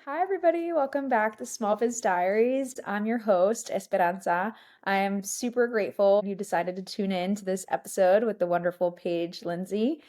Hi, everybody. Welcome back to Small Biz Diaries. I'm your host, Esperanza. I am super grateful you decided to tune in to this episode with the wonderful Paige Lindsey.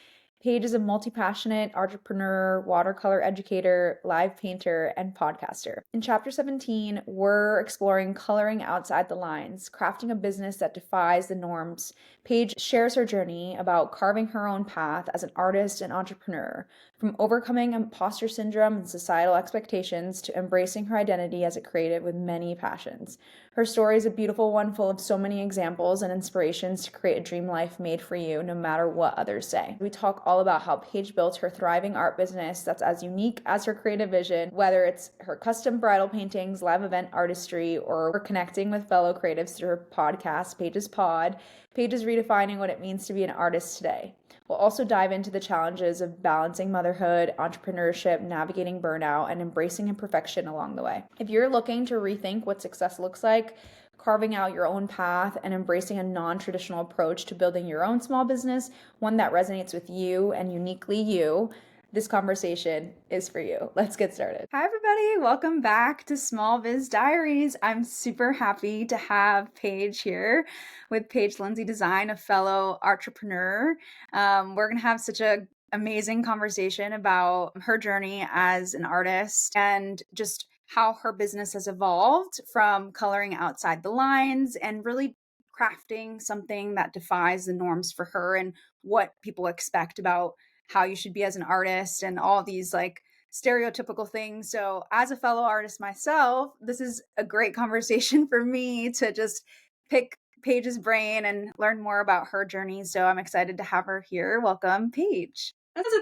Paige is a multi-passionate entrepreneur, watercolor educator, live painter, and podcaster. In chapter 17, we're exploring coloring outside the lines, crafting a business that defies the norms. Paige shares her journey about carving her own path as an artist and entrepreneur, from overcoming imposter syndrome and societal expectations to embracing her identity as a creative with many passions. Her story is a beautiful one full of so many examples and inspirations to create a dream life made for you, no matter what others say. We talk all about how Paige built her thriving art business that's as unique as her creative vision, whether it's her custom bridal paintings, live event artistry, or connecting with fellow creatives through her podcast, Paige's Pod. Paige is redefining what it means to be an artist today. We'll also dive into the challenges of balancing motherhood, entrepreneurship, navigating burnout, and embracing imperfection along the way. If you're looking to rethink what success looks like, carving out your own path, and embracing a non traditional approach to building your own small business, one that resonates with you and uniquely you, this conversation is for you. Let's get started. Hi, everybody. Welcome back to Small Biz Diaries. I'm super happy to have Paige here with Paige Lindsey Design, a fellow entrepreneur. We're going to have such a amazing conversation about her journey as an artist and just how her business has evolved from coloring outside the lines and really crafting something that defies the norms for her and what people expect about how you should be as an artist and all these like stereotypical things. So, as a fellow artist myself, this is a great conversation for me to just pick Paige's brain and learn more about her journey. So, I'm excited to have her here. Welcome, Paige.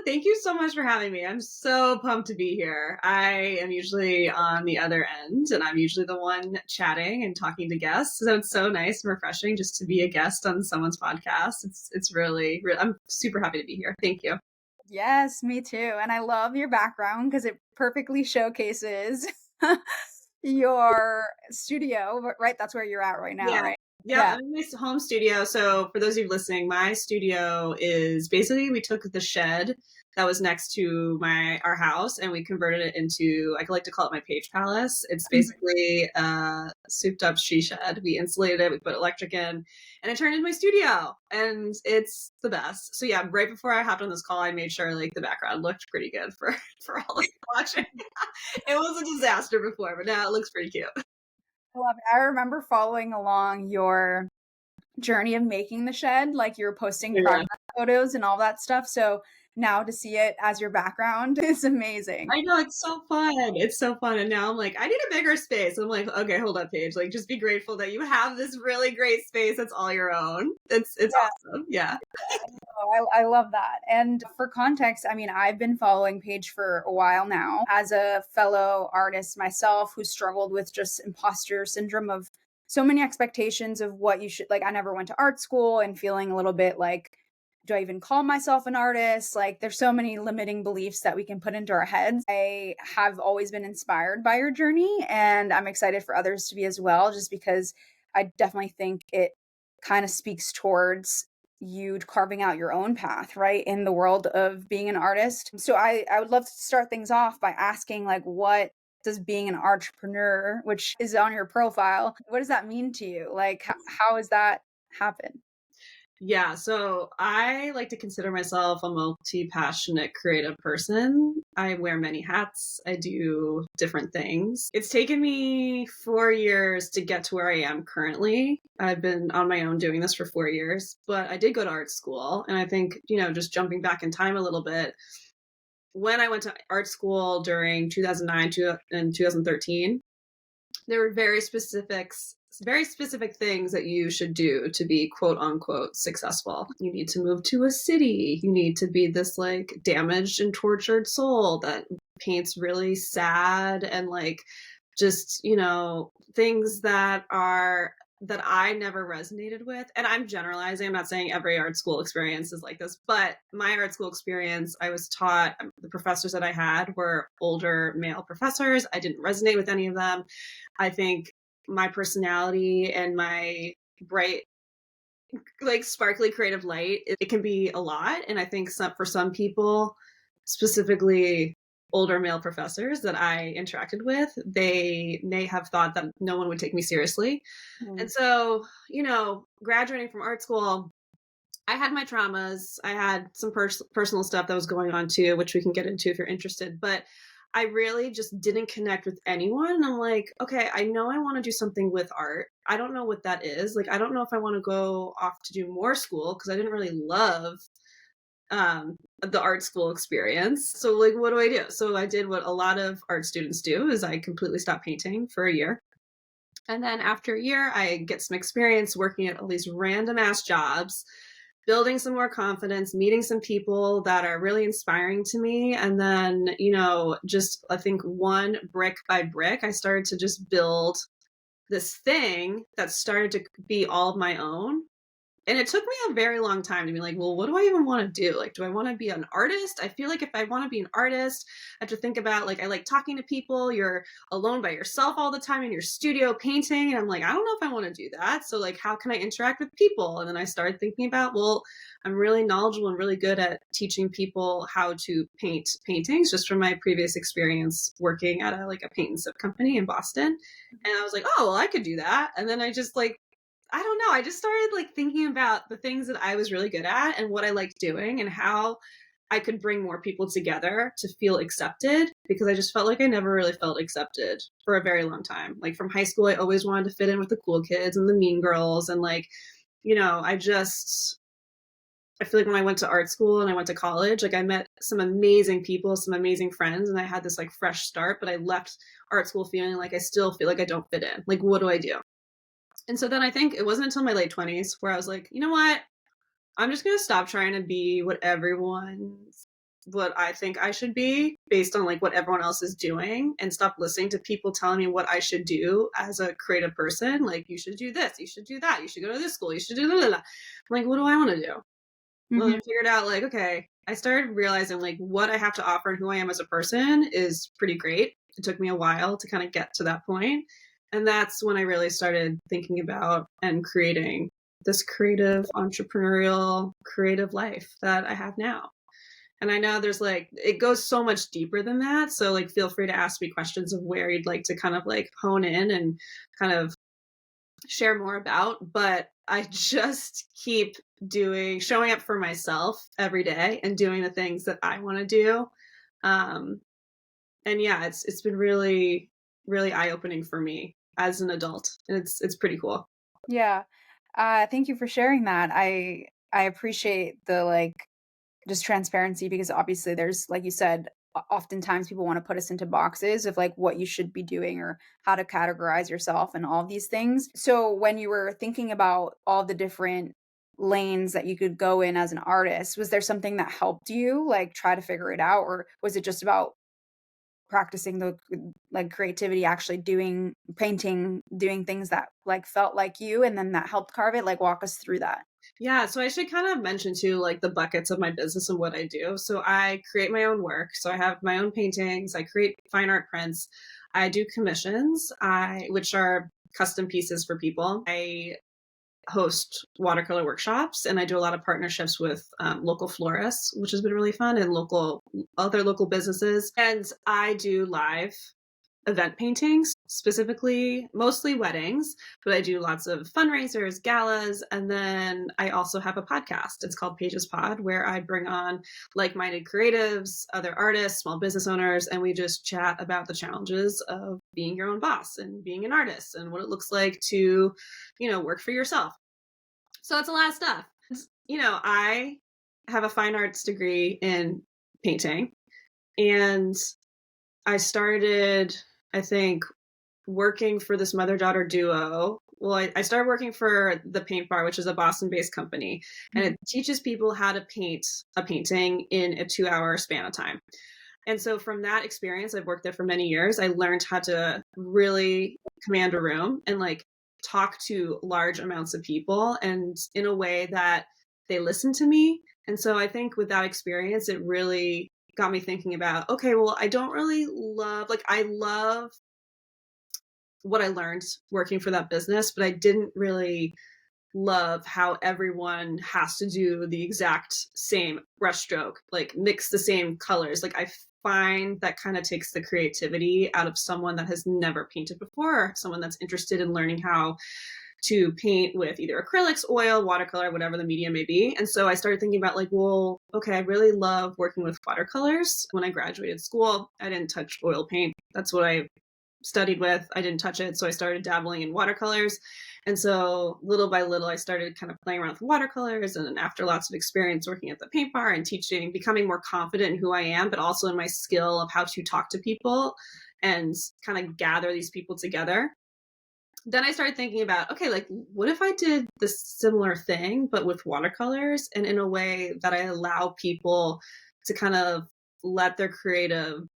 Thank you so much for having me. I'm so pumped to be here. I am usually on the other end, and I'm usually the one chatting and talking to guests. So it's so nice and refreshing just to be a guest on someone's podcast. It's really, I'm super happy to be here. Thank you. Yes, me too. And I love your background because it perfectly showcases your studio, right? That's where you're at right now, Yeah. right? Yep, Yeah. I'm in my home studio. So for those of you listening, my studio is basically we took the shed that was next to our house and we converted it into, I like to call it my Page Palace. It's basically a souped up she shed. We insulated it, we put electric in, and it turned into my studio. And it's the best. So yeah, right before I hopped on this call, I made sure like the background looked pretty good for for all of you watching. It was a disaster before, but now it looks pretty cute. I love it. I remember following along your journey of making the shed, like you were posting Yeah. progress photos and all that stuff. So now to see it as your background is amazing. I know, it's so fun. It's so fun. And now I'm like, I need a bigger space. I'm like, okay, hold up, Paige. Like, just be grateful that you have this really great space that's all your own. It's Yeah. awesome. Yeah. I love that. And for context, I mean, I've been following Paige for a while now as a fellow artist myself who struggled with just imposter syndrome of so many expectations of what you should like. I never went to art school and feeling a little bit like, do I even call myself an artist? Like, there's so many limiting beliefs that we can put into our heads. I have always been inspired by your journey, and I'm excited for others to be as well, just because I definitely think it kind of speaks towards you carving out your own path, right, in the world of being an artist. So I would love to start things off by asking, like, what does being an entrepreneur, which is on your profile, what does that mean to you? Like, how has that happened? Yeah. So I like to consider myself a multi-passionate creative person. I wear many hats. I do different things. It's taken me 4 years to get to where I am currently. I've been on my own doing this for 4 years, but I did go to art school. And I think, just jumping back in time a little bit, when I went to art school during 2009 and 2013, there were very specific things that you should do to be quote unquote successful. You need to move to a city. You need to be this like damaged and tortured soul that paints really sad and like just, things that I never resonated with. And I'm generalizing. I'm not saying every art school experience is like this, but my art school experience, I was taught, the professors that I had were older male professors. I didn't resonate with any of them. I think my personality and my bright, like sparkly creative light, it can be a lot. And I think for some people, specifically older male professors that I interacted with, they may have thought that no one would take me seriously. And Mm. so, graduating from art school, I had my traumas. I had some personal stuff that was going on too, which we can get into if you're interested. But I really just didn't connect with anyone. And I'm like, okay, I know I want to do something with art. I don't know what that is. Like, I don't know if I want to go off to do more school because I didn't really love the art school experience. So, like, what do I do? So I did what a lot of art students do: is I completely stopped painting for a year. And then after a year, I get some experience working at all these random ass jobs, building some more confidence, meeting some people that are really inspiring to me. And then, just I think one brick by brick, I started to just build this thing that started to be all of my own. And it took me a very long time to be like, well, what do I even want to do? Like, do I want to be an artist? I feel like if I want to be an artist, I have to think about, like, I like talking to people. You're alone by yourself all the time in your studio painting. And I'm like, I don't know if I want to do that. So, like, how can I interact with people? And then I started thinking about, well, I'm really knowledgeable and really good at teaching people how to paint paintings just from my previous experience working at a paint and sip company in Boston. And I was like, oh, well, I could do that. And then I just like, I don't know. I just started like thinking about the things that I was really good at and what I liked doing and how I could bring more people together to feel accepted, because I just felt like I never really felt accepted for a very long time. Like from high school, I always wanted to fit in with the cool kids and the mean girls. And like, I feel like when I went to art school and I went to college, like I met some amazing people, some amazing friends, and I had this like fresh start, but I left art school feeling like I still feel like I don't fit in. Like, what do I do? And so then I think it wasn't until my late 20s where I was like, you know what? I'm just going to stop trying to be what I think I should be based on like what everyone else is doing, and stop listening to people telling me what I should do as a creative person. Like, you should do this, you should do that, you should go to this school, you should do blah, blah, blah. I'm like, what do I want to do? Well, I Mhm. figured out like, okay, I started realizing like what I have to offer and who I am as a person is pretty great. It took me a while to kind of get to that point. And that's when I really started thinking about and creating this creative, entrepreneurial, creative life that I have now. And I know there's like, it goes so much deeper than that. So, like, feel free to ask me questions of where you'd like to kind of like hone in and kind of share more about. But I just keep showing up for myself every day and doing the things that I want to do. Um, and yeah, it's been really, really eye opening for me as an adult, and it's pretty cool. Yeah. Thank you for sharing that. I appreciate the, like, just transparency because obviously there's, like you said, oftentimes people want to put us into boxes of like what you should be doing or how to categorize yourself and all of these things. So when you were thinking about all the different lanes that you could go in as an artist, was there something that helped you like try to figure it out, or was it just about practicing the like creativity, actually doing painting, doing things that like felt like you and then that helped carve it? Like walk us through that. Yeah, so I should kind of mention too, like the buckets of my business and what I do. So I create my own work. So I have my own paintings. I create fine art prints. I do commissions, which are custom pieces for people. I host watercolor workshops, and I do a lot of partnerships with local florists, which has been really fun, and other local businesses. And I do live event paintings, specifically mostly weddings, but I do lots of fundraisers, galas, and then I also have a podcast. It's called Paige's Pod, where I bring on like-minded creatives, other artists, small business owners, and we just chat about the challenges of being your own boss and being an artist and what it looks like to, work for yourself. So it's a lot of stuff. I have a fine arts degree in painting, and I started, I think, working for this mother daughter duo. Well, I started working for the Paint Bar, which is a Boston based company, and Mhm. it teaches people how to paint a painting in a 2 hour span of time. And so from that experience, I've worked there for many years. I learned how to really command a room and like talk to large amounts of people and in a way that they listen to me. And so I think with that experience, it really got me thinking about, okay, well, I don't really I love what I learned working for that business, but I didn't really love how everyone has to do the exact same brushstroke, like mix the same colors. Like I find that kind of takes the creativity out of someone that has never painted before, or someone that's interested in learning how to paint with either acrylics, oil, watercolor, whatever the medium may be. And so I started thinking about like, well, okay, I really love working with watercolors. When I graduated school, I didn't touch oil paint. That's what I studied with. I didn't touch it. So I started dabbling in watercolors. And so little by little, I started kind of playing around with watercolors. And then after lots of experience working at the paint bar and teaching, becoming more confident in who I am, but also in my skill of how to talk to people and kind of gather these people together. Then I started thinking about, okay, like, what if I did this similar thing, but with watercolors and in a way that I allow people to kind of let their creative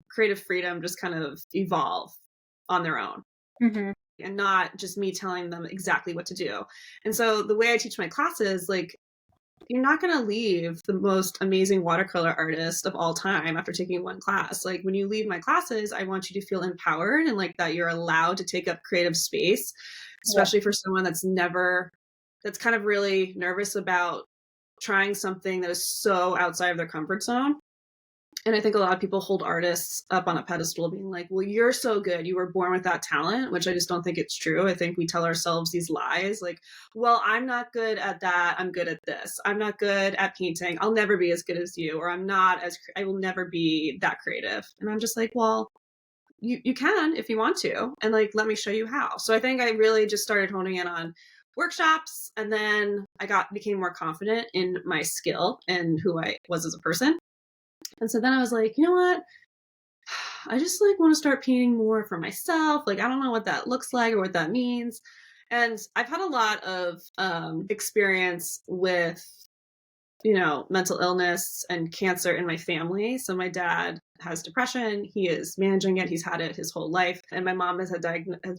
freedom just kind of evolve on their own Mm-hmm. and not just me telling them exactly what to do. And so the way I teach my classes, like, you're not going to leave the most amazing watercolor artist of all time after taking one class. Like when you leave my classes, I want you to feel empowered and like that you're allowed to take up creative space, Yeah. especially for someone that's kind of really nervous about trying something that is so outside of their comfort zone. And I think a lot of people hold artists up on a pedestal being like, well, you're so good. You were born with that talent, which I just don't think it's true. I think we tell ourselves these lies like, well, I'm not good at that. I'm good at this. I'm not good at painting. I'll never be as good as you. Or I will never be that creative. And I'm just like, well, you can if you want to. And like, let me show you how. So I think I really just started honing in on workshops. And then became more confident in my skill and who I was as a person. And so then I was like, you know what? I just like want to start painting more for myself. Like, I don't know what that looks like or what that means. And I've had a lot of experience with, mental illness and cancer in my family. So my dad has depression. He is managing it. He's had it his whole life. And my mom has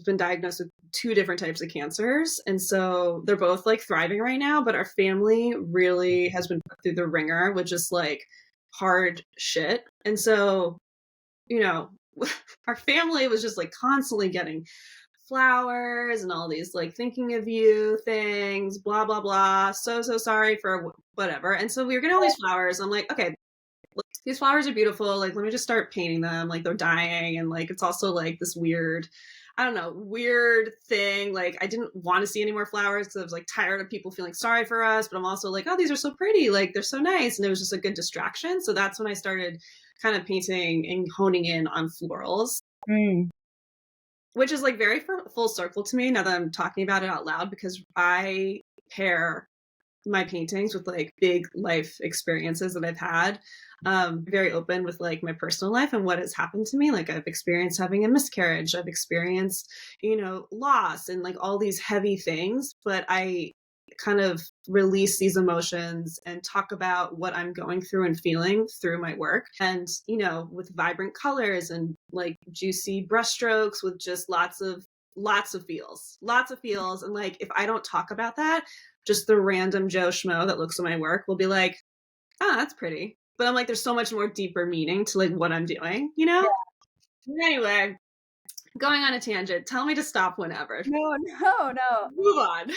been diagnosed with two different types of cancers. And so they're both like thriving right now, but our family really has been put through the ringer with just like hard shit. And so, our family was just like constantly getting flowers and all these like thinking of you things, blah, blah, blah. So sorry for whatever. And so we were getting all these flowers. I'm like, okay, look, these flowers are beautiful. Like, let me just start painting them. Like, they're dying. And like, it's also like this weird, I don't know, weird thing. Like, I didn't want to see any more flowers because I was like tired of people feeling sorry for us. But I'm also like, oh, these are so pretty. Like, they're so nice. And it was just a good distraction. So that's when I started kind of painting and honing in on florals. Mm. Which is like very full circle to me now that I'm talking about it out loud, because I pair my paintings with like big life experiences that I've had. Very open with like my personal life and what has happened to me. Like I've experienced having a miscarriage. I've experienced, loss and like all these heavy things, but I kind of release these emotions and talk about what I'm going through and feeling through my work. And, with vibrant colors and like juicy brushstrokes with just lots of feels. And like, if I don't talk about that, just the random Joe Schmo that looks at my work will be like, oh, that's pretty. But I'm like, there's so much more deeper meaning to like what I'm doing, Yeah. Anyway, going on a tangent. Tell me to stop whenever. No, no, no. Move on.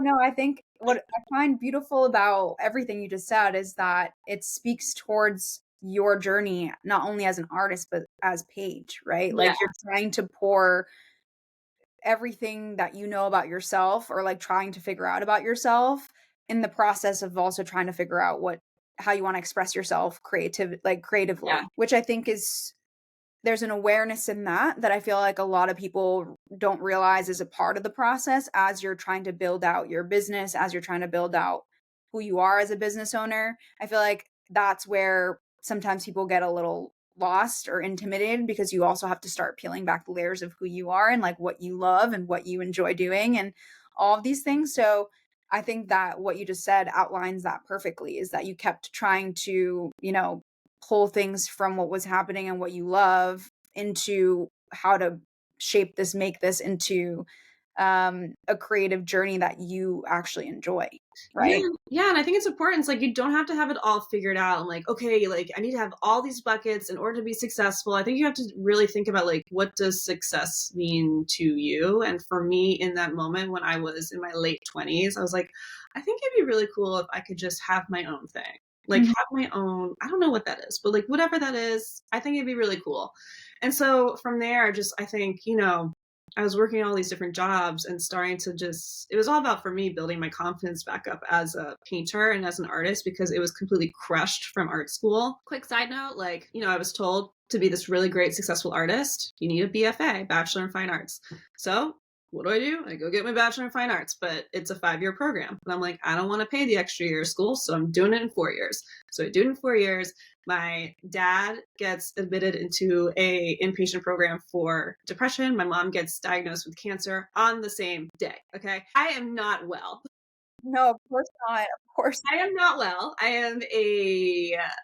No, I think what I find beautiful about everything you just said is that it speaks towards your journey, not only as an artist, but as Paige, right? Yeah. Like you're trying to pour everything that you know about yourself or like trying to figure out about yourself in the process of also trying to figure out how you want to express yourself creatively, Yeah. which I think is there's an awareness in that I feel like a lot of people don't realize is a part of the process as you're trying to build out your business, as you're trying to build out who you are as a business owner. I feel like that's where sometimes people get a little lost or intimidated because you also have to start peeling back the layers of who you are and like what you love and what you enjoy doing and all of these things. So I think that what you just said outlines that perfectly, is that you kept trying to, pull things from what was happening and what you love into how to make this into a creative journey that you actually enjoy, right? Yeah, and I think it's important. It's like you don't have to have it all figured out. And like, okay, like I need to have all these buckets in order to be successful. I think you have to really think about like, what does success mean to you? And for me, in that moment when I was in my late 20s, I was like, I think it'd be really cool if I could just have my own thing. like have my own, I don't know what that is, but like whatever that is, I think it'd be really cool. And so from there, just I think, I was working all these different jobs and starting to just, it was all about for me building my confidence back up as a painter and as an artist because it was completely crushed from art school. Quick side note, like, I was told to be this really great, successful artist, you need a BFA, Bachelor in Fine Arts. So what do? I go get my Bachelor in Fine Arts, but it's a 5-year program. And I'm like, I don't want to pay the extra year of school, so I'm doing it in 4 years. So I do it in 4 years. My dad gets admitted into a inpatient program for depression. My mom gets diagnosed with cancer on the same day. Okay. I am not well. No, of course not. Of course. I am not well. I am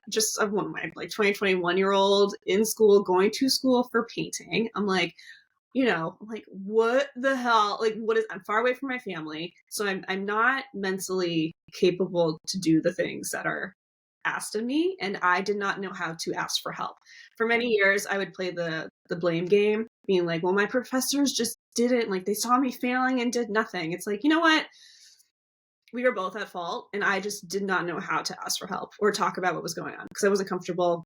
just a one of my like 2021-year-old in school, going to school for painting. I'm like, what the hell? Like, I'm far away from my family. So I'm not mentally capable to do the things that are asked of me. And I did not know how to ask for help. For many years, I would play the blame game, being like, well, my professors just didn't, like, they saw me failing and did nothing. It's like, you know what? We were both at fault. And I just did not know how to ask for help or talk about what was going on because I wasn't comfortable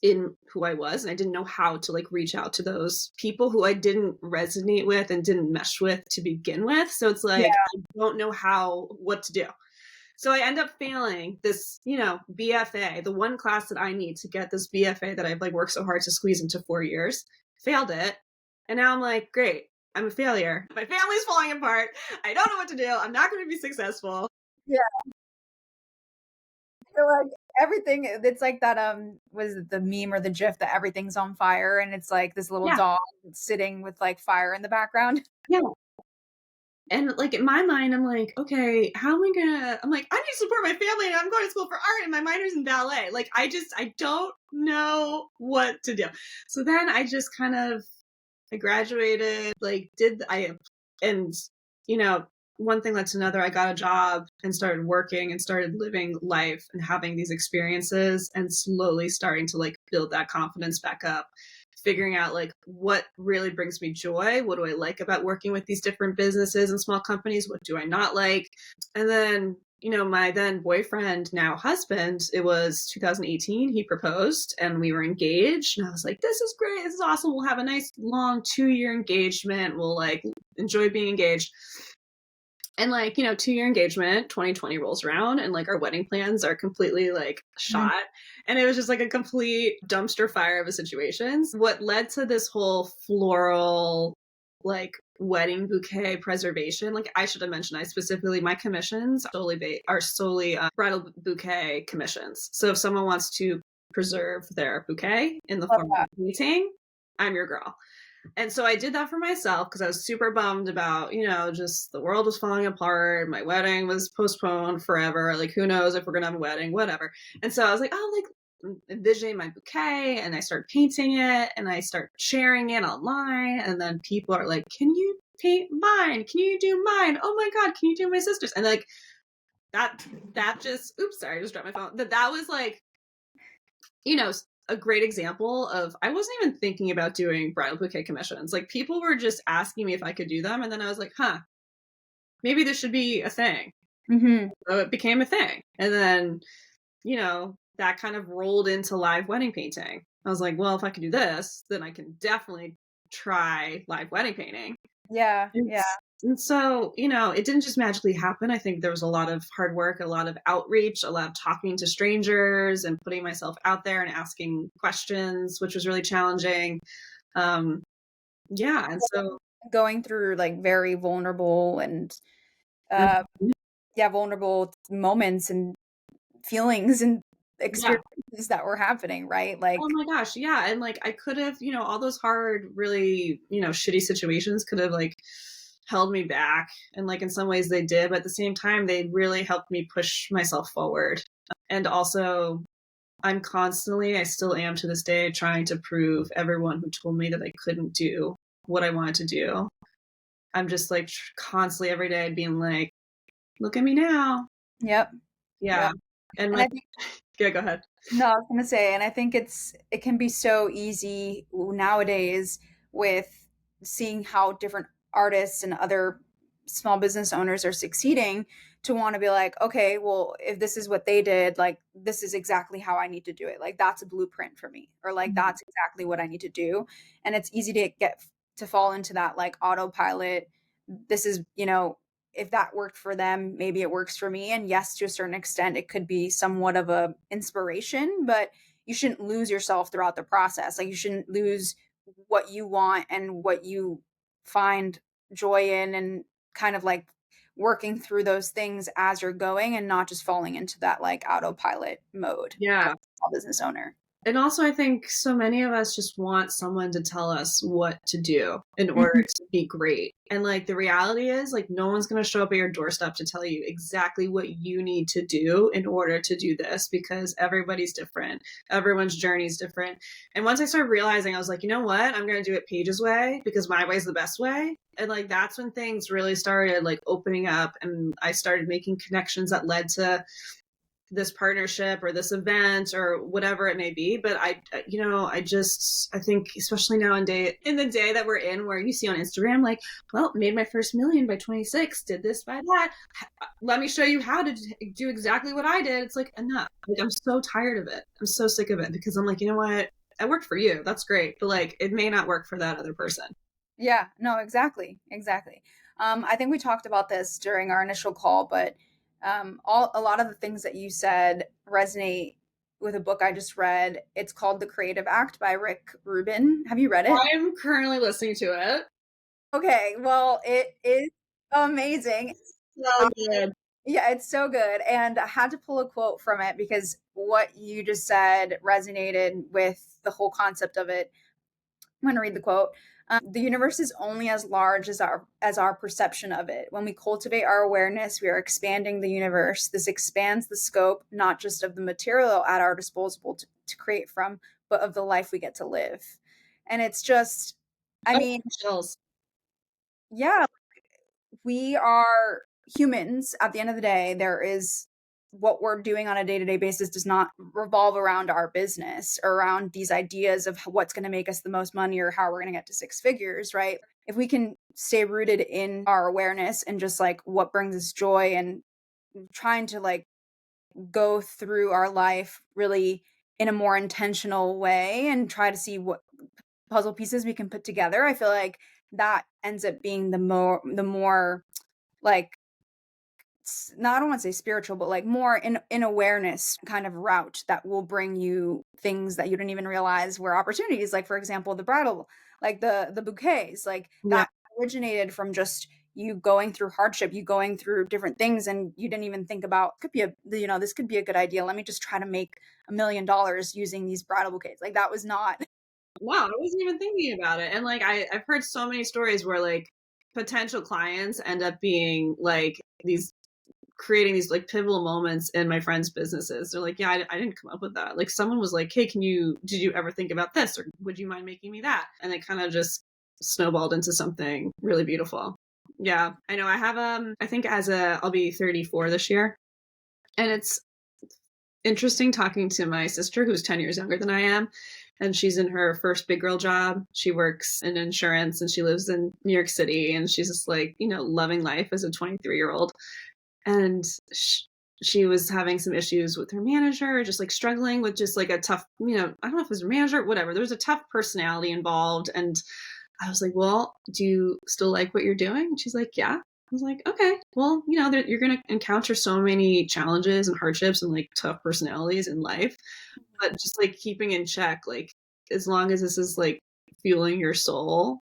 in who I was, and I didn't know how to like reach out to those people who I didn't resonate with and didn't mesh with to begin with. So it's like I don't know what to do. So I end up failing this, BFA, the one class that I need to get this BFA that I've like worked so hard to squeeze into 4 years. Failed it. And now I'm like, great, I'm a failure. My family's falling apart. I don't know what to do. I'm not going to be successful. Yeah. So like everything, it's like that was it the meme or the gif that everything's on fire and it's like this little dog sitting with like fire in the background. Yeah. And like in my mind, I'm like, okay, how am I I'm like, I need to support my family and I'm going to school for art and my minor's in ballet. Like I don't know what to do. So then I just I graduated, like and one thing led to another. I got a job and started working and started living life and having these experiences and slowly starting to like build that confidence back up, figuring out like what really brings me joy. What do I like about working with these different businesses and small companies? What do I not like? And then, my then boyfriend, now husband, it was 2018, he proposed and we were engaged. And I was like, this is great. This is awesome. We'll have a nice long 2-year engagement. We'll like enjoy being engaged. And like, 2-year engagement, 2020 rolls around and like our wedding plans are completely like shot. And it was just like a complete dumpster fire of a situation. What led to this whole floral, like wedding bouquet preservation, like I should have mentioned, my commissions are solely bridal bouquet commissions. So if someone wants to preserve their bouquet in the form of a painting, I'm your girl. And so I did that for myself because I was super bummed about, just the world was falling apart. My wedding was postponed forever. Like, who knows if we're going to have a wedding, whatever. And so I was like, oh, like envisioning my bouquet, and I started painting it and I start sharing it online. And then people are like, can you paint mine? Can you do mine? Oh my God, can you do my sister's? And like that just, oops, sorry, I just dropped my phone. That was like, a great example of I wasn't even thinking about doing bridal bouquet commissions. Like people were just asking me if I could do them. And then I was like, maybe this should be a thing. Mm-hmm. So it became a thing. And then, that kind of rolled into live wedding painting. I was like, well, if I can do this, then I can definitely try live wedding painting. Yeah. Yeah. And so, it didn't just magically happen. I think there was a lot of hard work, a lot of outreach, a lot of talking to strangers and putting myself out there and asking questions, which was really challenging. And so going through like very vulnerable and vulnerable moments and feelings and experiences that were happening, right? Like, oh my gosh, yeah. And like I could have, all those hard, really, shitty situations could have like held me back, and like in some ways they did, but at the same time they really helped me push myself forward. And also I still am to this day, trying to prove everyone who told me that I couldn't do what I wanted to do. I'm just like constantly every day being like, look at me now. Yep. Yeah. Yep. And like, yeah, go ahead. No, I was gonna say, and I think it can be so easy nowadays with seeing how different artists and other small business owners are succeeding to want to be like, okay, well, if this is what they did, like this is exactly how I need to do it. Like that's a blueprint for me, or like Mhm. that's exactly what I need to do. And it's easy to get to fall into that like autopilot. This is, if that worked for them, maybe it works for me. And yes, to a certain extent, it could be somewhat of a inspiration, but you shouldn't lose yourself throughout the process. Like you shouldn't lose what you want and what you find joy in, and kind of like working through those things as you're going, and not just falling into that like autopilot mode as Yeah. a small business owner. And also, I think so many of us just want someone to tell us what to do in order Mhm. to be great. And like the reality is, like, no one's going to show up at your doorstep to tell you exactly what you need to do in order to do this, because everybody's different. Everyone's journey is different. And once I started realizing, I was like, you know what? I'm going to do it Paige's way because my way is the best way. And like that's when things really started like opening up, and I started making connections that led to this partnership or this event or whatever it may be. But I think especially now in the day that we're in, where you see on Instagram like, well, made my first million by 26, did this by that, let me show you how to do exactly what I did. It's like, enough. Like, I'm so tired of it. I'm so sick of it, because I'm like, you know what, it worked for you, that's great, but like it may not work for that other person. Yeah, no, exactly, exactly. I think we talked about this during our initial call, but a lot of the things that you said resonate with a book I just read. It's called The Creative Act by Rick Rubin. Have you read it? I'm currently listening to it. Okay, well, it is amazing. So good. Yeah, it's so good. And I had to pull a quote from it because what you just said resonated with the whole concept of it. I'm going to read the quote. The universe is only as large as our perception of it. When we cultivate our awareness, we are expanding the universe. This expands the scope, not just of the material at our disposal to create from, but of the life we get to live. And it's just, I Oh, mean, chills. yeah, we are humans at the end of the day. There is what we're doing on a day-to-day basis does not revolve around our business or around these ideas of what's going to make us the most money or how we're going to get to six figures, right? If we can stay rooted in our awareness and just like what brings us joy, and trying to like go through our life really in a more intentional way and try to see what puzzle pieces we can put together, I feel like that ends up being the more like not, I don't want to say spiritual, but like more in awareness kind of route that will bring you things that you didn't even realize were opportunities. Like for example, the bridal, like the bouquets, like Yeah. that originated from just you going through hardship, you going through different things, and you didn't even think about could be this could be a good idea. Let me just try to make $1 million using these bridal bouquets. Like that was not. Wow, I wasn't even thinking about it. And like I've heard so many stories where like potential clients end up being like these creating these like pivotal moments in my friends' businesses. They're like, yeah, I didn't come up with that. Like someone was like, hey, did you ever think about this? Or would you mind making me that? And it kind of just snowballed into something really beautiful. Yeah. I know I have I think I'll be 34 this year. And it's interesting talking to my sister who's 10 years younger than I am. And she's in her first big girl job. She works in insurance and she lives in New York City. And she's just like, loving life as a 23-year-old. And she was having some issues with her manager, just like struggling with just like a tough, I don't know if it was a manager, whatever. There was a tough personality involved. And I was like, well, do you still like what you're doing? And she's like, yeah. I was like, okay, well, you're going to encounter so many challenges and hardships and like tough personalities in life, but just like keeping in check, like as long as this is like fueling your soul,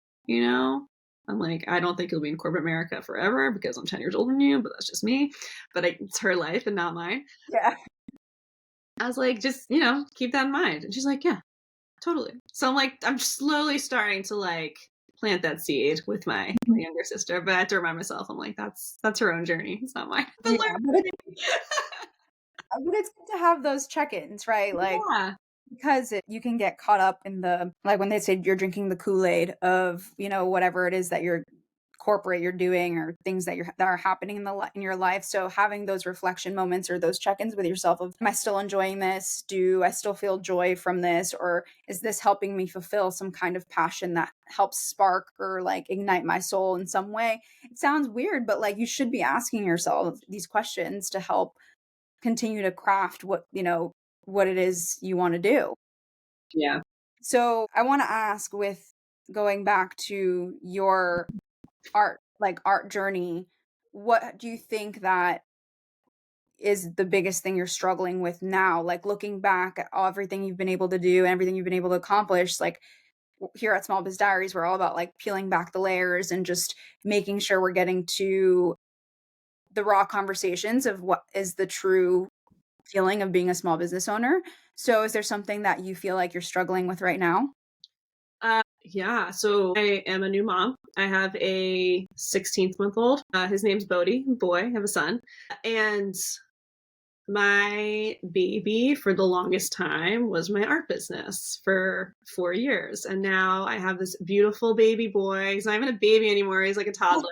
I'm like, I don't think you'll be in corporate America forever because I'm 10 years older than you, but that's just me. But it's her life and not mine. Yeah. I was like, just, keep that in mind. And she's like, yeah, totally. So I'm like, I'm slowly starting to like plant that seed with my younger sister, but I have to remind myself, I'm like, that's her own journey. It's not mine. The Yeah, learn. but it's good to have those check-ins, right? Like Yeah. because you can get caught up in the like when they say you're drinking the Kool-Aid of, whatever it is that you're corporate you're doing or things that are happening in your life. So having those reflection moments or those check-ins with yourself of, am I still enjoying this? Do I still feel joy from this? Or is this helping me fulfill some kind of passion that helps spark or like ignite my soul in some way? It sounds weird, but like you should be asking yourself these questions to help continue to craft what it is you want to do. Yeah. So I want to ask, with going back to your art journey, what do you think that is the biggest thing you're struggling with now? Like looking back at everything you've been able to do and everything you've been able to accomplish, like here at Small Biz Diaries, we're all about like peeling back the layers and just making sure we're getting to the raw conversations of what is the true feeling of being a small business owner. So is there something that you feel like you're struggling with right now? Yeah, so I am a new mom. I have a 16-month-old. His name's Bodhi, boy. I have a son. And my baby for the longest time was my art business for 4 years. And now I have this beautiful baby boy. He's not even a baby anymore. He's like a toddler.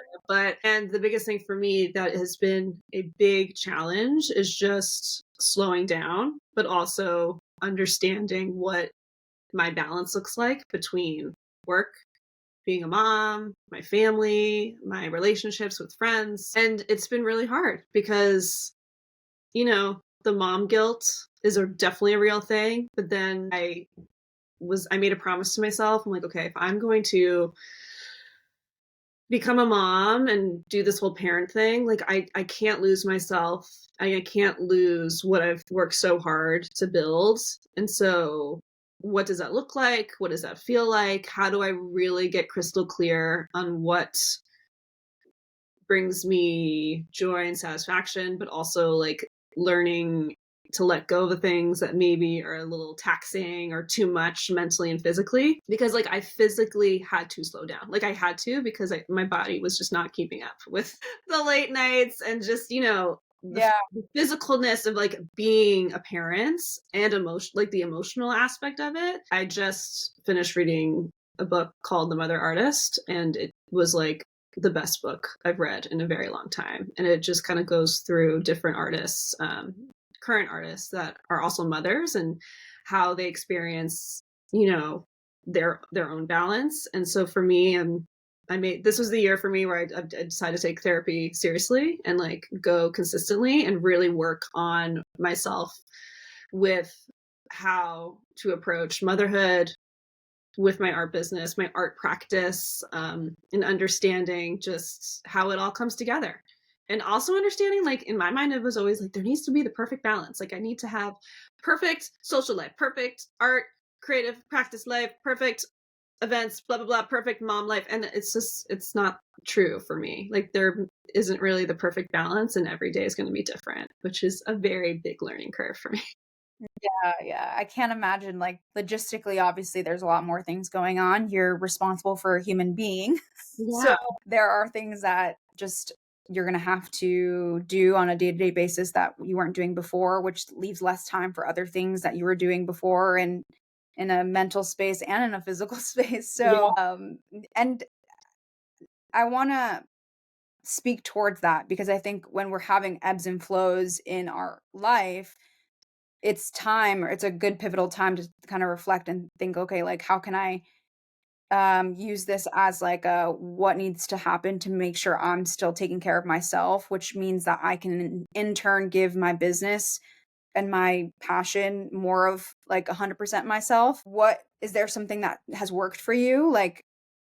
And the biggest thing for me that has been a big challenge is just slowing down, but also understanding what my balance looks like between work, being a mom, my family, my relationships with friends. And it's been really hard because, the mom guilt is definitely a real thing. But then I made a promise to myself. I'm like, okay, if I'm going to become a mom and do this whole parent thing, like I can't lose myself. I can't lose what I've worked so hard to build. And so what does that look like? What does that feel like? How do I really get crystal clear on what brings me joy and satisfaction, but also like learning to let go of the things that maybe are a little taxing or too much mentally and physically, because like I physically had to slow down. Like I had to, because my body was just not keeping up with the late nights and just, Yeah. the physicalness of like being a parent and the emotional aspect of it. I just finished reading a book called The Mother Artist, and it was like the best book I've read in a very long time. And it just kind of goes through different artists, current artists that are also mothers, and how they experience, their own balance. And so for me, this was the year for me where I decided to take therapy seriously and like go consistently and really work on myself with how to approach motherhood, with my art business, my art practice, and understanding just how it all comes together. And also understanding, like, in my mind, it was always like, there needs to be the perfect balance. Like, I need to have perfect social life, perfect art, creative practice life, perfect events, blah, blah, blah, perfect mom life. And it's not true for me. Like, there isn't really the perfect balance, and every day is going to be different, which is a very big learning curve for me. Yeah. I can't imagine, like, logistically, obviously, there's a lot more things going on. You're responsible for a human being. So Yeah. there are things that just you're going to have to do on a day-to-day basis that you weren't doing before, which leaves less time for other things that you were doing before, and in a mental space and in a physical space. Yeah. So, and I want to speak towards that because I think when we're having ebbs and flows in our life, it's a good pivotal time to kind of reflect and think, okay, like how can I use this as like a what needs to happen to make sure I'm still taking care of myself, which means that I can in turn give my business and my passion more of like 100% myself. What is there something that has worked for you, like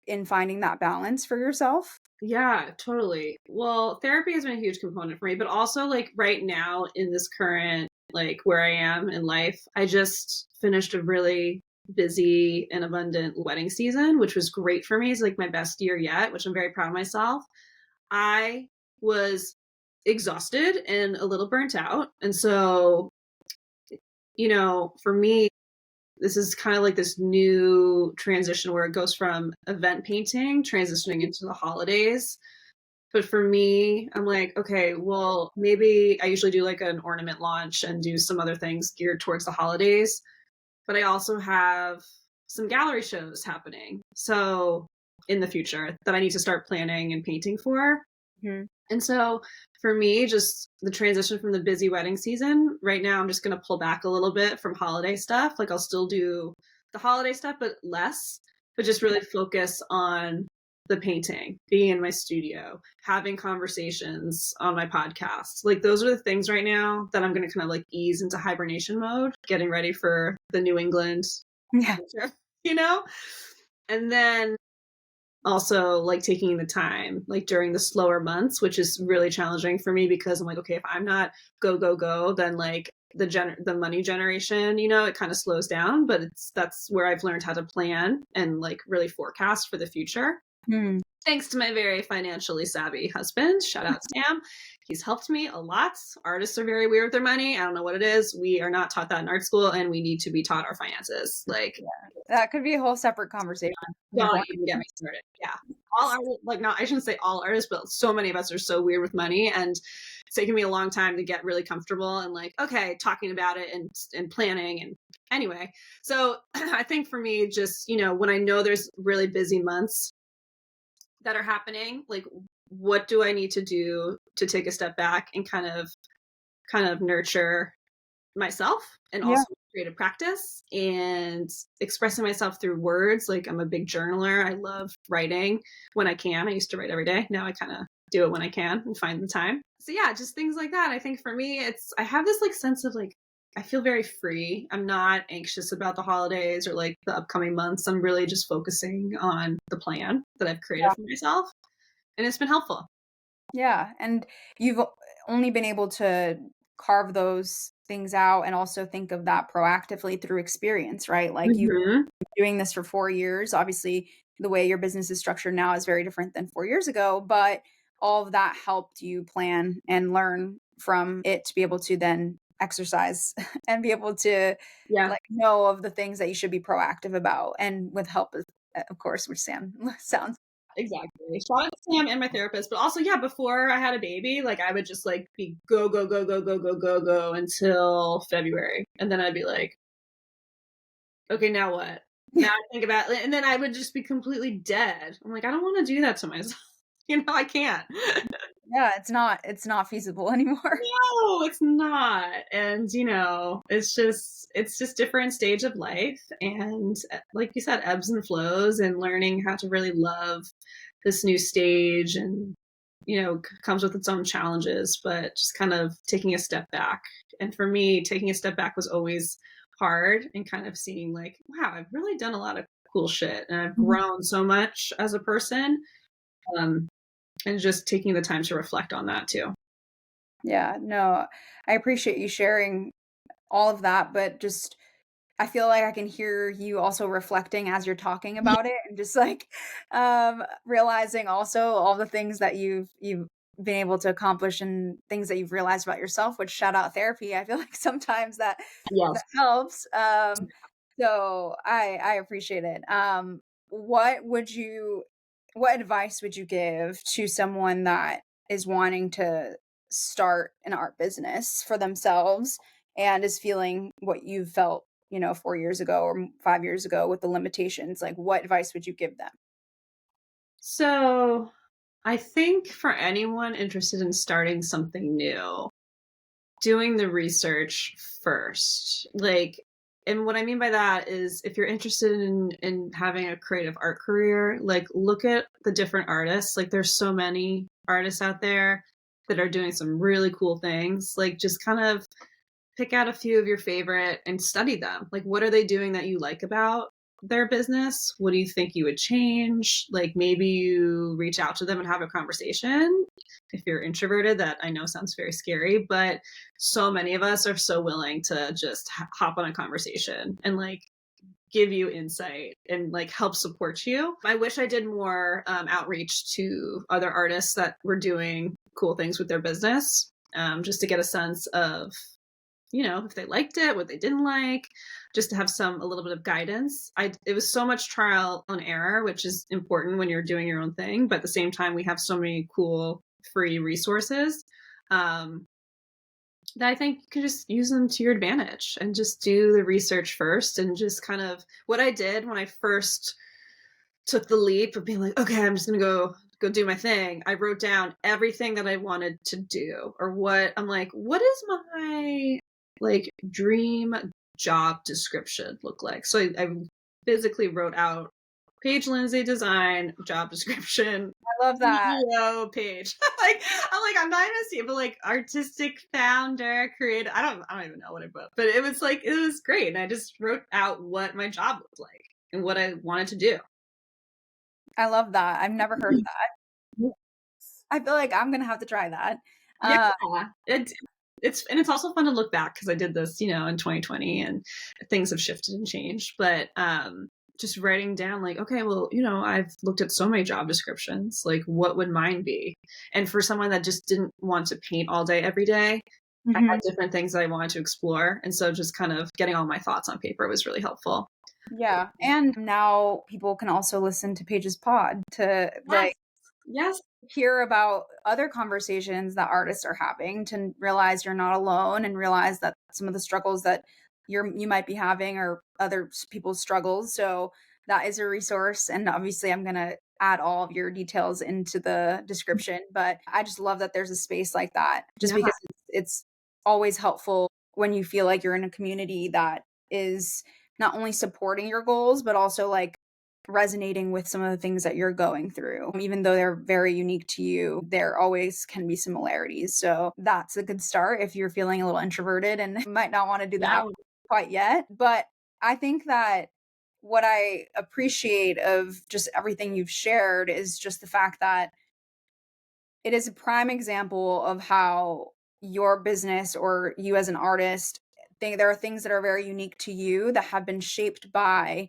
in finding that balance for yourself? Yeah, totally. Well, therapy has been a huge component for me, but also like right now in this current, like where I am in life, I just finished a really busy and abundant wedding season, which was great for me. It's like my best year yet, which I'm very proud of myself. I was exhausted and a little burnt out. And so, for me, this is kind of like this new transition where it goes from event painting transitioning into the holidays. But for me, I'm like, okay, well, maybe I usually do like an ornament launch and do some other things geared towards the holidays. But I also have some gallery shows happening. So in the future that I need to start planning and painting for. Mhm. And so for me, just the transition from the busy wedding season, right now, I'm just going to pull back a little bit from holiday stuff. Like I'll still do the holiday stuff, but less, but just really focus on the painting, being in my studio, having conversations on my podcast. Like those are the things right now that I'm going to kind of like ease into hibernation mode, getting ready for the New England Yeah. winter, you know? And then also like taking the time like during the slower months, which is really challenging for me because I'm like, okay, if I'm not go go go, then like the money generation, it kind of slows down. But that's where I've learned how to plan and like really forecast for the future, Mm. thanks to my very financially savvy husband. Shout out Sam. He's helped me a lot. Artists are very weird with their money. I don't know what it is. We are not taught that in art school, and we need to be taught our finances. Like, That could be a whole separate conversation. don't even get me started. Yeah. All artists, like, not, I shouldn't say all artists, but so many of us are so weird with money. And it's taken me a long time to get really comfortable and like, okay, talking about it and planning. And anyway, so I think for me, just, when I know there's really busy months that are happening, like, what do I need to do to take a step back and kind of nurture myself and Yeah. also creative practice and expressing myself through words. Like I'm a big journaler. I love writing when I can. I used to write every day. Now I kind of do it when I can and find the time. So yeah, just things like that. I think for me, I have this like sense of like, I feel very free. I'm not anxious about the holidays or like the upcoming months. I'm really just focusing on the plan that I've created for myself. And it's been helpful. Yeah, and you've only been able to carve those things out and also think of that proactively through experience, right? Like you've Hmm. been doing this for 4 years. Obviously, the way your business is structured now is very different than 4 years ago, but all of that helped you plan and learn from it to be able to then exercise and be able to Yeah. like know of the things that you should be proactive about and with help of course, which Sam sounds. Exactly. Shout out to Sam and my therapist, but also, yeah, before I had a baby, like I would just like be go, go, go, go, go, go, go, go until February. And then I'd be like, okay, now what? Now I think about it. And then I would just be completely dead. I'm like, I don't want to do that to myself. I can't. Yeah, it's not feasible anymore. No, it's not. And it's just different stage of life and like you said, ebbs and flows and learning how to really love this new stage and comes with its own challenges, but just kind of taking a step back. And for me, taking a step back was always hard and kind of seeing like, wow, I've really done a lot of cool shit and I've Mhm. grown so much as a person. Um, and just taking the time to reflect on that too. Yeah, no, I appreciate you sharing all of that, but just I feel like I can hear you also reflecting as you're talking about it and just like realizing also all the things that you've been able to accomplish and things that you've realized about yourself, which shout out therapy. I feel like sometimes that Yes. helps. So I appreciate it. What would you what advice would you give to someone that is wanting to start an art business for themselves and is feeling what you felt, 4 years ago or 5 years ago with the limitations? Like, what advice would you give them? So I think for anyone interested in starting something new, doing the research first. Like, and what I mean by that is if you're interested in having a creative art career, like look at the different artists. Like there's so many artists out there that are doing some really cool things. Like just kind of pick out a few of your favorite and study them. Like, what are they doing that you like about their business? What do you think you would change? Like, maybe you reach out to them and have a conversation. If you're introverted, that I know sounds very scary, but so many of us are so willing to just hop on a conversation and like give you insight and like help support you. I wish I did more outreach to other artists that were doing cool things with their business, just to get a sense of if they liked it, what they didn't like, just to have a little bit of guidance. It was so much trial and error, which is important when you're doing your own thing. But at the same time, we have so many cool free resources um, that I think you can just use them to your advantage and just do the research first and just kind of what I did when I first took the leap of being like, okay, I'm just gonna go do my thing. I wrote down everything that I wanted to do, or what I'm like, what is my like dream job description look like? So I physically wrote out Paige Lindsey design job description, I love that. CEO page. Like I'm not even seeing, but like artistic founder, creative. I don't even know what I put, but it was like it was great, and I just wrote out what my job looked like and what I wanted to do. I love that. I've never heard that. I feel like I'm gonna have to try that. Yeah, Uh, it's also fun to look back because I did this, in 2020, and things have shifted and changed. But just writing down like, okay, well, I've looked at so many job descriptions. Like, what would mine be? And for someone that just didn't want to paint all day every day, I mhm. had different things that I wanted to explore, and so just kind of getting all my thoughts on paper was really helpful. Yeah, and now people can also listen to Paige's pod to, Yes, like, yes, hear about other conversations that artists are having, to realize you're not alone and realize that some of the struggles that you might be having are other people's struggles. So that is a resource, and obviously I'm going to add all of your details into the description, but I just love that there's a space like that, just yeah, because it's always helpful when you feel like you're in a community that is not only supporting your goals but also like resonating with some of the things that you're going through. Even though they're very unique to you, there always can be similarities. So that's a good start if you're feeling a little introverted and might not want to do the yeah, app quite yet. But I think that what I appreciate of just everything you've shared is just the fact that it is a prime example of how your business or you as an artist think there are things that are very unique to you that have been shaped by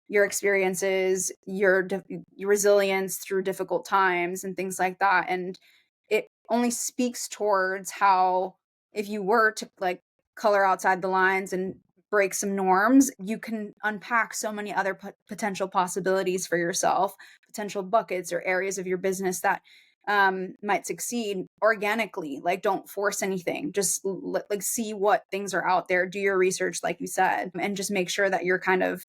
your experiences, your resilience through difficult times and things like that. And it only speaks towards how, if you were to like color outside the lines and break some norms, you can unpack so many other potential possibilities for yourself, potential buckets or areas of your business that might succeed organically. Like, don't force anything, just like see what things are out there, do your research like you said, and just make sure that you're kind of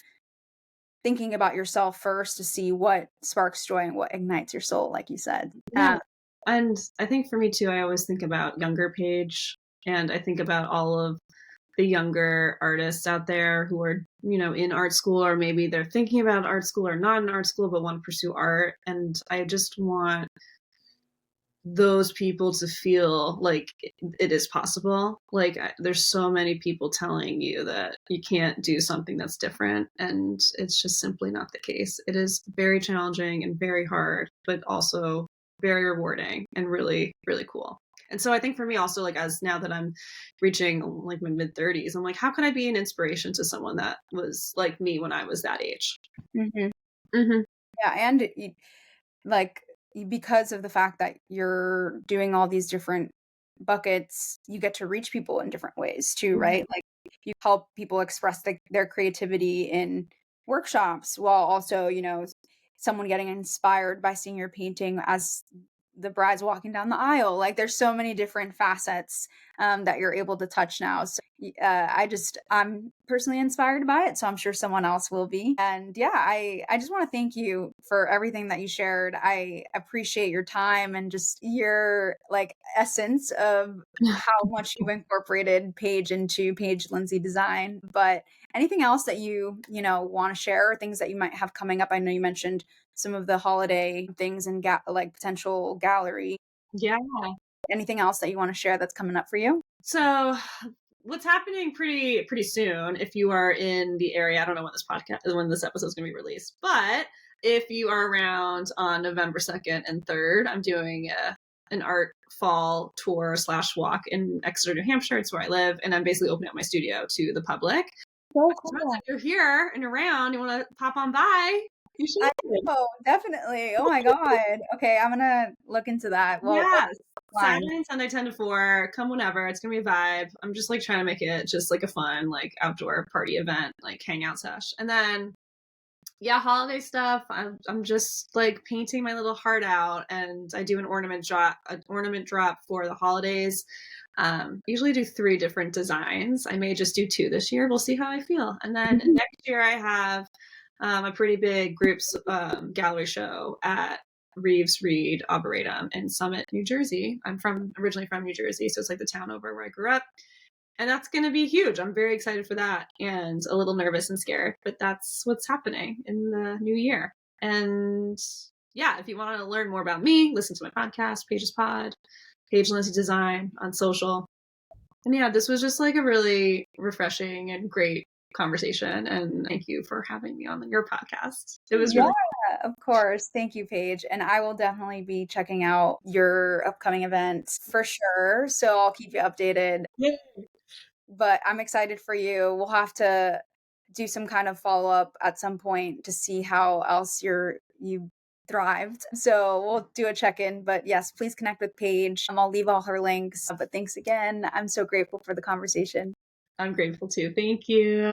thinking about yourself first to see what sparks joy and what ignites your soul, like you said. yeah. And I think for me too, I always think about younger Paige, and I think about all of the younger artists out there who are, in art school, or maybe they're thinking about art school or not in art school, but want to pursue art. And I just want those people to feel like it is possible. Like, there's so many people telling you that you can't do something that's different, and it's just simply not the case. It is very challenging and very hard, but also very rewarding and really, really cool. And so I think for me also, like, as now that I'm reaching like my mid 30s, I'm like, how can I be an inspiration to someone that was like me when I was that age? Mhm. Hmm. Yeah, and like because of the fact that you're doing all these different buckets, you get to reach people in different ways too, right? Like you help people express their creativity in workshops while also, someone getting inspired by seeing your painting as the bride's walking down the aisle. Like there's so many different facets that you're able to touch now. So I'm personally inspired by it, so I'm sure someone else will be. And yeah, I just want to thank you for everything that you shared. I appreciate your time and just your like essence of how much you've incorporated Paige into Paige Lindsey design. But anything else that you want to share, or things that you might have coming up? I know you mentioned some of the holiday things and like potential gallery. Yeah. Anything else that you want to share that's coming up for you? So what's happening pretty soon, if you are in the area, I don't know when this episode is going to be released, but if you are around on November 2nd and 3rd, I'm doing an art fall tour / walk in Exeter, New Hampshire. It's where I live, and I'm basically opening up my studio to the public. So So cool. if you're here and around, you want to pop on by, you I should. know, definitely. Oh my God. Okay, I'm gonna look into that. Well, Yes. fine. Saturday and Sunday 10 to 4. Come whenever. It's gonna be a vibe. I'm just like trying to make it just like a fun, like outdoor party event, like hangout sesh. And then yeah, holiday stuff. I'm just like painting my little heart out, and I do an ornament drop for the holidays. Usually do 3 different designs. I may just do 2 this year. We'll see how I feel. And then next year I have a pretty big groups gallery show at Reeves Reed Arboretum in Summit, New Jersey. I'm originally from New Jersey, so it's like the town over where I grew up. And that's going to be huge. I'm very excited for that and a little nervous and scared, but that's what's happening in the new year. And yeah, if you want to learn more about me, listen to my podcast, Paige's Pod, Paige Lindsey Design on social. And yeah, this was just like a really refreshing and great conversation. And thank you for having me on your podcast. It was really Of course. Thank you, Paige. And I will definitely be checking out your upcoming events for sure. So I'll keep you updated. yeah. But I'm excited for you. We'll have to do some kind of follow up at some point to see how else you thrived. So we'll do a check in. But yes, please connect with Paige. I'll leave all her links. But thanks again. I'm so grateful for the conversation. I'm grateful too. Thank you.